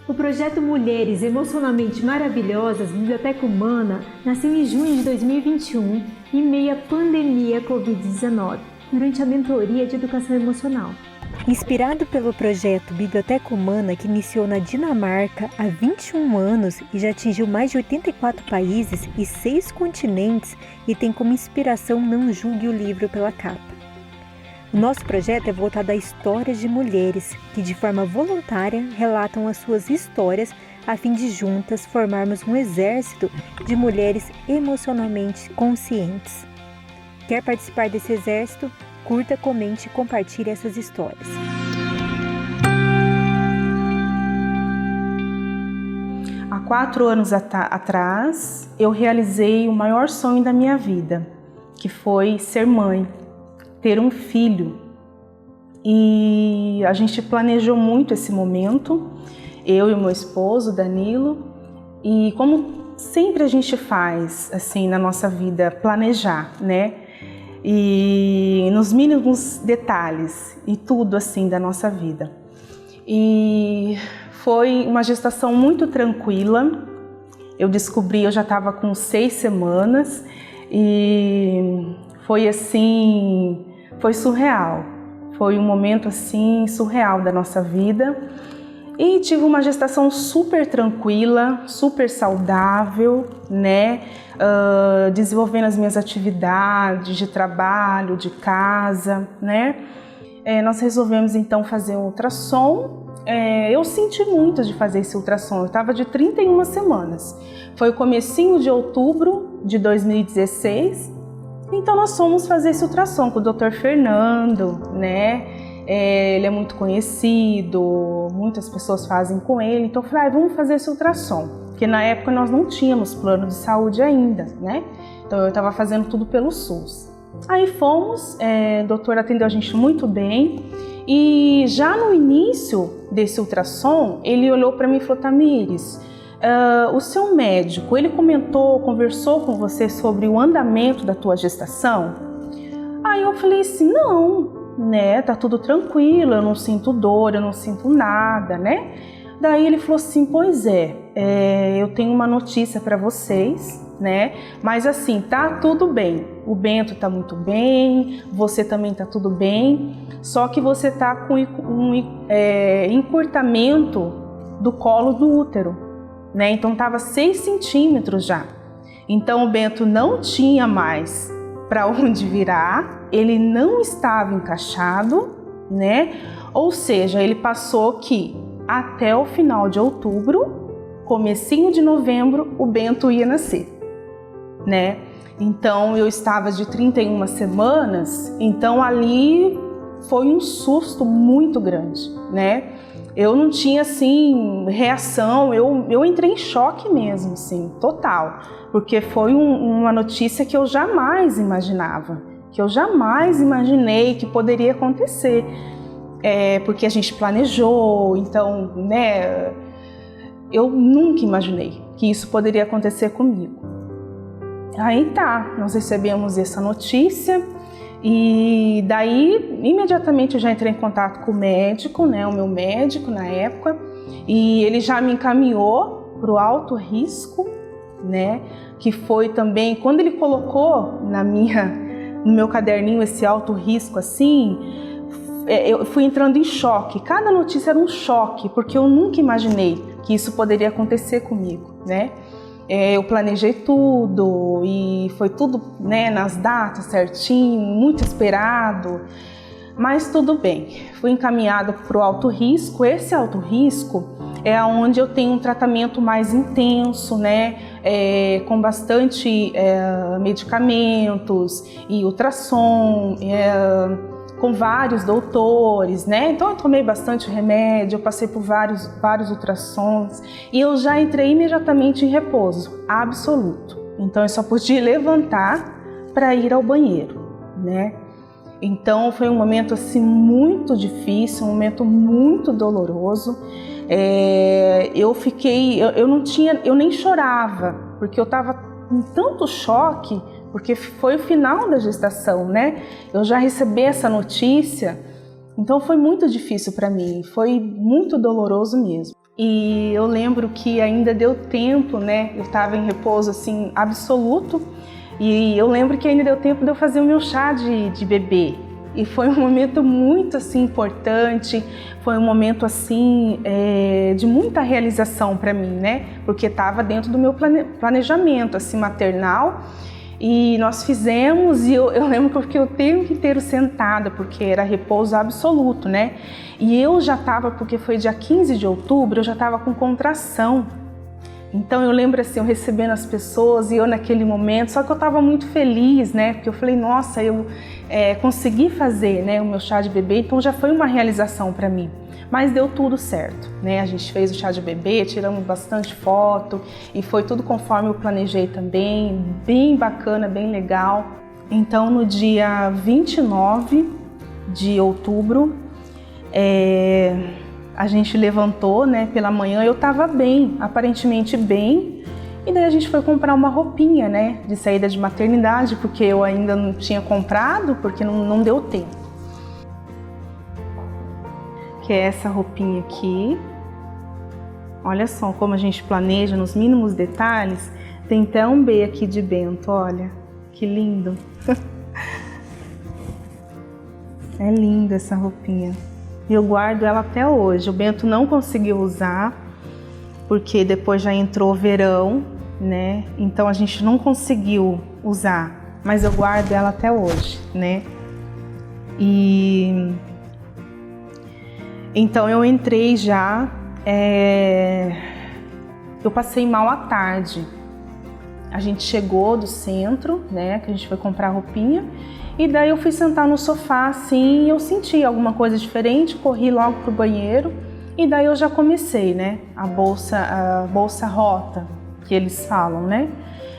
O projeto Mulheres Emocionalmente Maravilhosas Biblioteca Humana nasceu em junho de 2021, em meio à pandemia Covid-19, durante a mentoria de educação emocional. Inspirado pelo projeto Biblioteca Humana, que iniciou na Dinamarca há 21 anos e já atingiu mais de 84 países e 6 continentes, e tem como inspiração Não Julgue o Livro pela Capa. O nosso projeto é voltado a histórias de mulheres que, de forma voluntária, relatam as suas histórias a fim de juntas formarmos um exército de mulheres emocionalmente conscientes. Quer participar desse exército? Curta, comente e compartilhe essas histórias. Há 4 anos atrás, eu realizei o maior sonho da minha vida, que foi ser mãe. Ter um filho, e a gente planejou muito esse momento, eu e o meu esposo, Danilo, e como sempre a gente faz assim na nossa vida, planejar, né? E nos mínimos detalhes e tudo assim da nossa vida. E foi uma gestação muito tranquila. Eu descobri, eu já estava com 6 semanas e foi assim, foi surreal. Foi um momento assim surreal da nossa vida. E tive uma gestação super tranquila, super saudável, né? Desenvolvendo as minhas atividades de trabalho, de casa, né? Nós resolvemos então fazer um ultrassom. Eu senti muito de fazer esse ultrassom, eu estava de 31 semanas. Foi o comecinho de outubro de 2016. Então nós fomos fazer esse ultrassom com o Dr. Fernando, né? Ele é muito conhecido, muitas pessoas fazem com ele. Então eu falei, vamos fazer esse ultrassom, porque na época nós não tínhamos plano de saúde ainda, né? Então eu estava fazendo tudo pelo SUS. Aí fomos, o doutor atendeu a gente muito bem, e já no início desse ultrassom, ele olhou para mim e falou, Tamires, o seu médico, ele conversou com você sobre o andamento da tua gestação? Aí eu falei assim, não, né, tá tudo tranquilo, eu não sinto dor, eu não sinto nada, né? Daí ele falou assim, pois eu tenho uma notícia para vocês, né? Mas assim, tá tudo bem, o Bento tá muito bem, você também tá tudo bem, só que você tá com um encurtamento do colo do útero, né? Então tava 6 centímetros já. Então o Bento não tinha mais para onde virar, ele não estava encaixado, né? Ou seja, ele passou que até o final de outubro, comecinho de novembro, o Bento ia nascer, né? Então eu estava de 31 semanas, então ali foi um susto muito grande, né? Eu não tinha, assim, reação, eu entrei em choque mesmo, assim, total. Porque foi uma notícia que eu jamais imaginava, que eu jamais imaginei que poderia acontecer. Porque a gente planejou, então, né, eu nunca imaginei que isso poderia acontecer comigo. Aí tá, nós recebemos essa notícia, e daí, imediatamente eu já entrei em contato com o médico, né, o meu médico na época, e ele já me encaminhou para o alto risco, né, que foi também, quando ele colocou no meu caderninho esse alto risco assim, eu fui entrando em choque. Cada notícia era um choque, porque eu nunca imaginei que isso poderia acontecer comigo, né. Eu planejei tudo e foi tudo, né, nas datas certinho, muito esperado, mas tudo bem. Fui encaminhado para o alto risco. Esse alto risco é onde eu tenho um tratamento mais intenso, né, com bastante medicamentos e ultrassom, com vários doutores, né? Então eu tomei bastante remédio, eu passei por vários ultrassons e eu já entrei imediatamente em repouso absoluto. Então eu só podia levantar para ir ao banheiro, né? Então foi um momento assim muito difícil, um momento muito doloroso. Eu nem chorava, porque eu estava com tanto choque, porque foi o final da gestação, né? Eu já recebi essa notícia, então foi muito difícil para mim, foi muito doloroso mesmo. E eu lembro que ainda deu tempo, né? Eu estava em repouso assim absoluto. E eu lembro que ainda deu tempo de eu fazer o meu chá de bebê. E foi um momento muito assim importante, foi um momento assim de muita realização para mim, né? Porque estava dentro do meu planejamento assim maternal. E nós fizemos, e eu lembro que eu fiquei o tempo inteiro sentada, porque era repouso absoluto, né? E eu já estava, porque foi dia 15 de outubro, eu já estava com contração. Então eu lembro assim, eu recebendo as pessoas e eu naquele momento, só que eu estava muito feliz, né? Porque eu falei, nossa, eu consegui fazer, né, o meu chá de bebê, então já foi uma realização para mim. Mas deu tudo certo, né? A gente fez o chá de bebê, tiramos bastante foto e foi tudo conforme eu planejei também, bem bacana, bem legal. Então no dia 29 de outubro, a gente levantou, né, pela manhã, eu estava bem, aparentemente bem, e daí a gente foi comprar uma roupinha, né, de saída de maternidade, porque eu ainda não tinha comprado, porque não deu tempo. Que é essa roupinha aqui. Olha só como a gente planeja nos mínimos detalhes. Tem até um B aqui de Bento, olha, que lindo. É linda essa roupinha. Eu guardo ela até hoje. O Bento não conseguiu usar, porque depois já entrou o verão, né? Então a gente não conseguiu usar, mas eu guardo ela até hoje, né? E então eu entrei já, eu passei mal à tarde. A gente chegou do centro, né? Que a gente foi comprar roupinha. E daí eu fui sentar no sofá assim e eu senti alguma coisa diferente, corri logo pro banheiro e daí eu já comecei, né, a bolsa rota, que eles falam, né?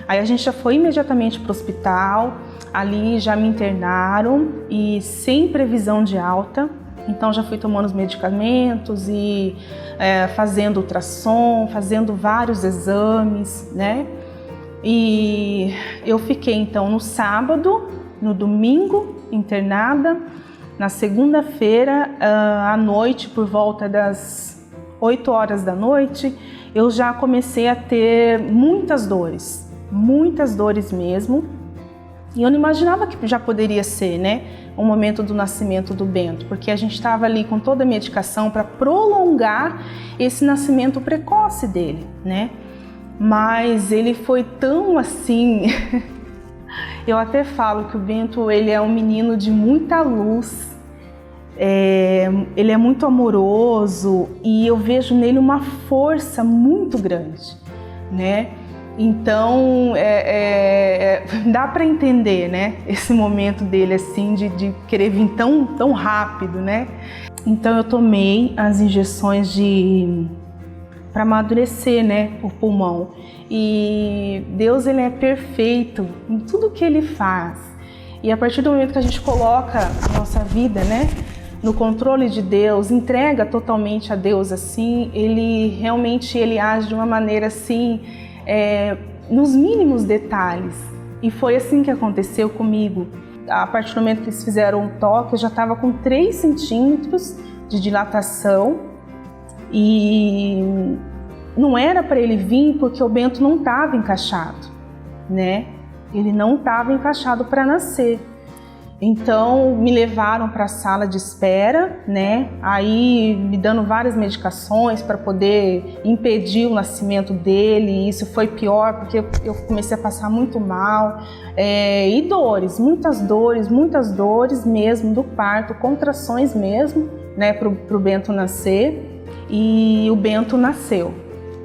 Aí a gente já foi imediatamente pro hospital, ali já me internaram e sem previsão de alta, então já fui tomando os medicamentos e fazendo ultrassom, fazendo vários exames, né? E eu fiquei então no sábado, no domingo, internada. Na segunda-feira, à noite, por volta das 8 horas da noite, eu já comecei a ter muitas dores mesmo. E eu não imaginava que já poderia ser, né, o momento do nascimento do Bento, porque a gente estava ali com toda a medicação para prolongar esse nascimento precoce dele, né? Mas ele foi tão assim... Eu até falo que o Bento, ele é um menino de muita luz, ele é muito amoroso e eu vejo nele uma força muito grande, né? Então, dá para entender, né? Esse momento dele, assim, de querer vir tão rápido, né? Então, eu tomei as injeções para amadurecer, né, o pulmão. E Deus, ele é perfeito em tudo que ele faz. E a partir do momento que a gente coloca a nossa vida, né, no controle de Deus, entrega totalmente a Deus, assim, ele realmente age de uma maneira assim, nos mínimos detalhes. E foi assim que aconteceu comigo. A partir do momento que eles fizeram um toque, eu já estava com 3 centímetros de dilatação. E não era para ele vir porque o Bento não estava encaixado, né? Ele não estava encaixado para nascer. Então me levaram para a sala de espera, né? Aí me dando várias medicações para poder impedir o nascimento dele. E isso foi pior porque eu comecei a passar muito mal. E dores, muitas dores mesmo do parto, contrações mesmo, né? Pro Bento nascer. E o Bento nasceu,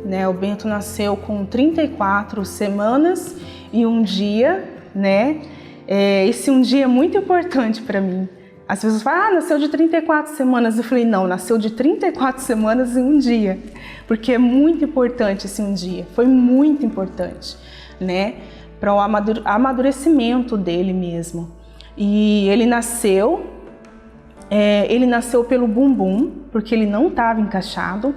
né? O Bento nasceu com 34 semanas e um dia, né? Esse um dia é muito importante para mim. As pessoas falam, nasceu de 34 semanas. Eu falei, não, nasceu de 34 semanas em um dia, porque é muito importante esse um dia, foi muito importante, né? Para o amadurecimento dele mesmo. E ele nasceu pelo bumbum, porque ele não estava encaixado.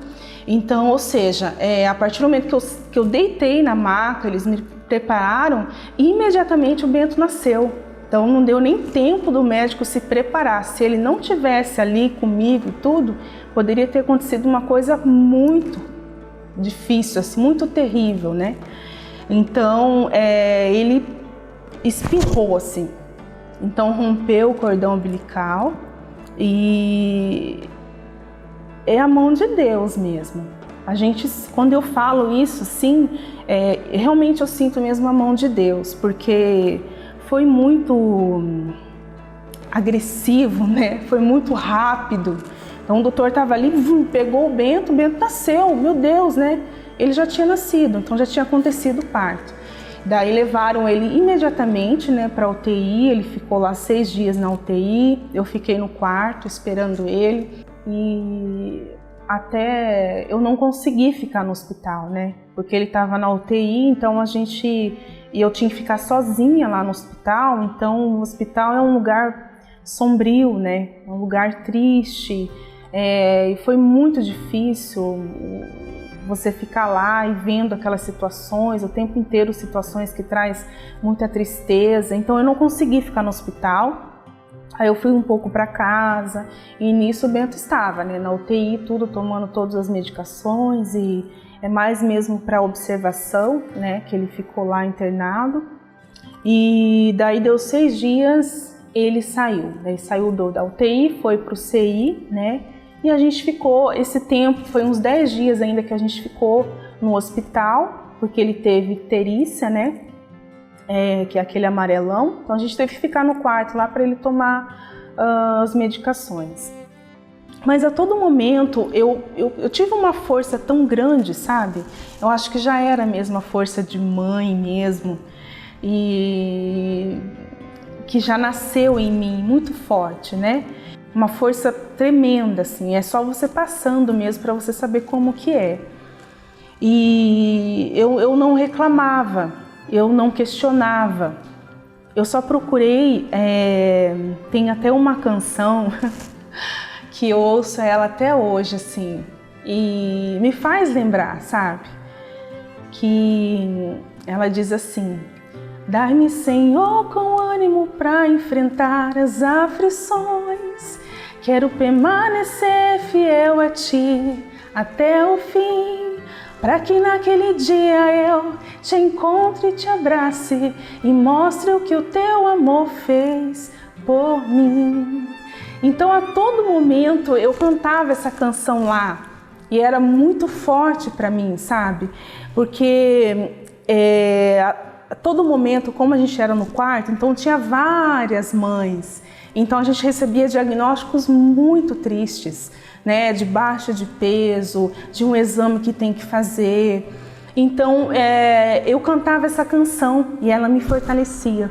Então, ou seja, a partir do momento que eu deitei na maca, eles me prepararam, imediatamente o Bento nasceu. Então não deu nem tempo do médico se preparar. Se ele não tivesse ali comigo e tudo, poderia ter acontecido uma coisa muito difícil, assim, muito terrível, né? Então ele espirrou assim. Então rompeu o cordão umbilical e é a mão de Deus mesmo. A gente, quando eu falo isso, sim, realmente eu sinto mesmo a mão de Deus, porque foi muito agressivo, né? Foi muito rápido. Então o doutor estava ali, pegou o Bento nasceu, meu Deus, né? Ele já tinha nascido, então já tinha acontecido o parto. Daí levaram ele imediatamente, né, para a UTI, ele ficou lá 6 dias na UTI, eu fiquei no quarto esperando ele e até eu não consegui ficar no hospital, né, porque ele estava na UTI, então eu tinha que ficar sozinha lá no hospital, então o hospital é um lugar sombrio, né, é um lugar triste, e foi muito difícil você ficar lá e vendo aquelas situações, o tempo inteiro situações que traz muita tristeza, então eu não consegui ficar no hospital, aí eu fui um pouco para casa e nisso o Bento estava, né, na UTI, tudo, tomando todas as medicações e é mais mesmo para observação, né, que ele ficou lá internado e daí deu 6 dias, ele saiu, né, saiu da UTI, foi para o CI, né, e a gente ficou, esse tempo, foi uns 10 dias ainda que a gente ficou no hospital, porque ele teve icterícia, né? Que é aquele amarelão. Então a gente teve que ficar no quarto lá para ele tomar as medicações. Mas a todo momento eu tive uma força tão grande, sabe? Eu acho que já era mesmo a força de mãe mesmo. E que já nasceu em mim, muito forte, né? Uma força tremenda, assim, é só você passando mesmo para você saber como que é. E eu não reclamava, eu não questionava, eu só procurei, tem até uma canção que eu ouço ela até hoje, assim, e me faz lembrar, sabe? Que ela diz assim: dai-me, Senhor, com ânimo para enfrentar as aflições. Quero permanecer fiel a Ti até o fim, para que naquele dia eu te encontre e te abrace e mostre o que o Teu amor fez por mim. Então a todo momento eu cantava essa canção lá e era muito forte para mim, sabe? Porque a todo momento, como a gente era no quarto, então tinha várias mães. Então a gente recebia diagnósticos muito tristes, né, de baixa de peso, de um exame que tem que fazer. Então eu cantava essa canção e ela me fortalecia.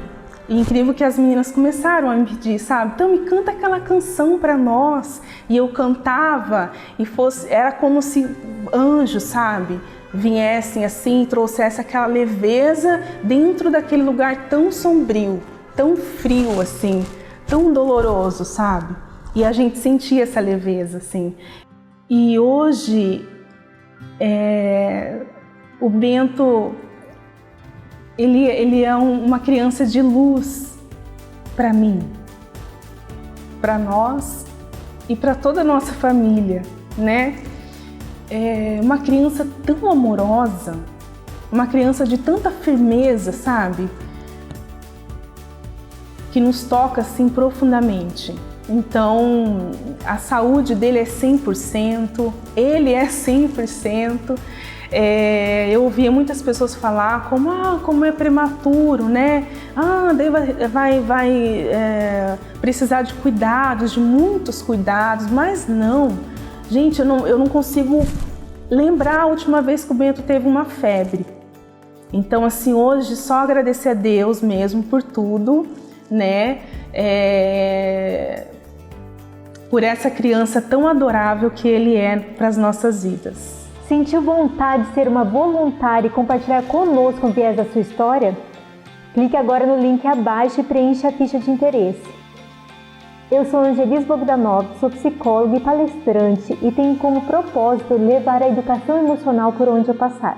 E incrível que as meninas começaram a me pedir, sabe? Então me canta aquela canção para nós. E eu cantava e era como se anjos, sabe, viessem assim e trouxessem aquela leveza dentro daquele lugar tão sombrio, tão frio assim, tão doloroso, sabe? E a gente sentia essa leveza, assim. E hoje, o Bento, ele é uma criança de luz para mim, para nós e para toda a nossa família, né? É uma criança tão amorosa, uma criança de tanta firmeza, sabe? Que nos toca assim profundamente. Então, a saúde dele é 100%, ele é 100%. Eu ouvia muitas pessoas falar como é prematuro, né? Daí vai precisar de cuidados, de muitos cuidados, mas não. Gente, eu não consigo lembrar a última vez que o Bento teve uma febre. Então, assim, hoje só agradecer a Deus mesmo por tudo, né? Por essa criança tão adorável que ele é para as nossas vidas. Sentiu vontade de ser uma voluntária e compartilhar conosco um viés da sua história? Clique agora no link abaixo e preencha a ficha de interesse. Eu sou Angelis Bogdanov, sou psicóloga e palestrante e tenho como propósito levar a educação emocional por onde eu passar.